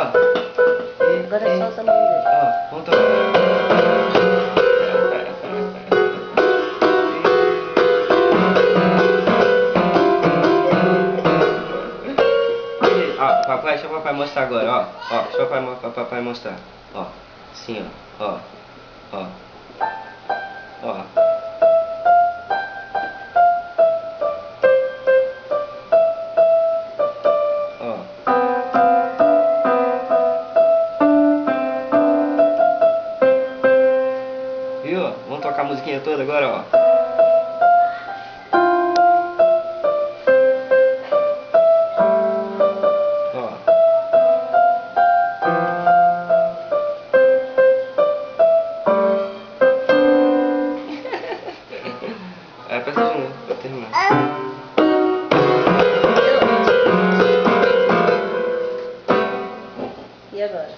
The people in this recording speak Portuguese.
Ó. Agora solta a mão dele. Ó, vamos tocar. Ó, papai, deixa o papai mostrar agora, ó. Ó, deixa o papai mostrar. Ó, assim, ó. Ó. Ó. Ó. Ó. Viu? Vamos tocar a musiquinha toda agora, ó. Ó. Aperta de novo pra terminar. E agora?